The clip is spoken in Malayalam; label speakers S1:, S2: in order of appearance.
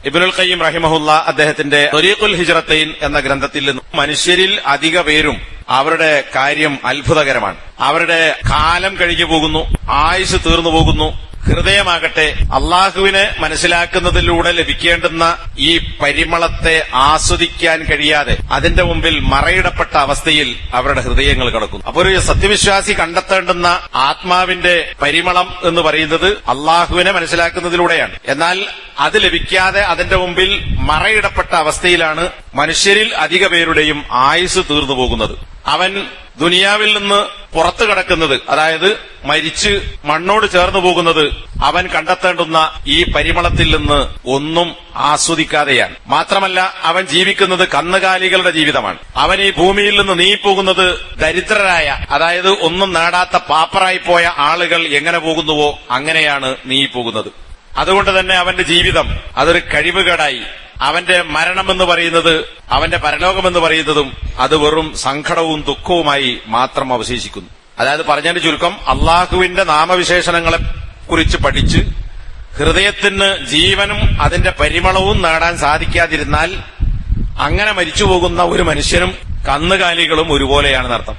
S1: ഇബ്നുൽ ഖയ്യിം റഹിമഹുല്ല അദ്ദേഹത്തിന്റെ ത്വരീഖുൽ ഹിജ്റത്തൈൻ എന്ന ഗ്രന്ഥത്തിൽ നിന്ന് മനുഷ്യരിൽ അധിക പേരും അവരുടെ കാര്യം അത്ഭുതകരമാണ്. അവരുടെ കാലം കഴിഞ്ഞു പോകുന്നു, ആയുസ് തീർന്നു പോകുന്നു. ഹൃദയമാകട്ടെ അള്ളാഹുവിനെ മനസ്സിലാക്കുന്നതിലൂടെ ലഭിക്കേണ്ടുന്ന ഈ പരിമളത്തെ ആസ്വദിക്കാൻ കഴിയാതെ അതിന്റെ മുമ്പിൽ മറയിടപ്പെട്ട അവസ്ഥയിൽ അവരുടെ ഹൃദയങ്ങൾ കിടക്കുന്നു. അപ്പോൾ ഒരു സത്യവിശ്വാസി കണ്ടെത്തേണ്ടുന്ന ആത്മാവിന്റെ പരിമളം എന്ന് പറയുന്നത് അള്ളാഹുവിനെ മനസ്സിലാക്കുന്നതിലൂടെയാണ്. എന്നാൽ അത് ലഭിക്കാതെ അതിന്റെ മുമ്പിൽ മറയിടപ്പെട്ട അവസ്ഥയിലാണ് മനുഷ്യരിൽ അധിക പേരുടെയും ആയുസ് തീർന്നു പോകുന്നത്. അവൻ ദുനിയാവിൽ നിന്ന് പുറത്തു കടക്കുന്നത്, അതായത് മരിച്ച് മണ്ണോട് ചേർന്നു പോകുന്നത് അവൻ കണ്ടെത്തേണ്ടുന്ന ഈ പരിമളത്തിൽ നിന്ന് ഒന്നും ആസ്വദിക്കാതെയാണ്. മാത്രമല്ല അവൻ ജീവിക്കുന്നത് കന്നുകാലികളുടെ ജീവിതമാണ്. അവൻ ഈ ഭൂമിയിൽ നിന്ന് നീങ്ങിപ്പോകുന്നത് ദരിദ്രരായ, അതായത് ഒന്നും നേടാത്ത പാപ്പറായിപ്പോയ ആളുകൾ എങ്ങനെ പോകുന്നുവോ അങ്ങനെയാണ് നീങ്ങിപ്പോകുന്നത്. അതുകൊണ്ട് തന്നെ അവന്റെ ജീവിതം അതൊരു കഴിവുകേടായി, അവന്റെ മരണമെന്ന് പറയുന്നത്, അവന്റെ പരലോകമെന്ന് പറയുന്നതും അത് വെറും സങ്കടവും ദുഃഖവുമായി മാത്രം അവശേഷിക്കുന്നു. അതായത് പറഞ്ഞതിന്റെ ചുരുക്കം, അള്ളാഹുവിന്റെ നാമവിശേഷണങ്ങളെ കുറിച്ച് പഠിച്ച് ഹൃദയത്തിന് ജീവനും അതിന്റെ പരിമളവും നേടാൻ സാധിക്കാതിരുന്നാൽ അങ്ങനെ മരിച്ചുപോകുന്ന ഒരു മനുഷ്യനും കന്നുകാലികളും ഒരുപോലെയാണെന്നർത്ഥം.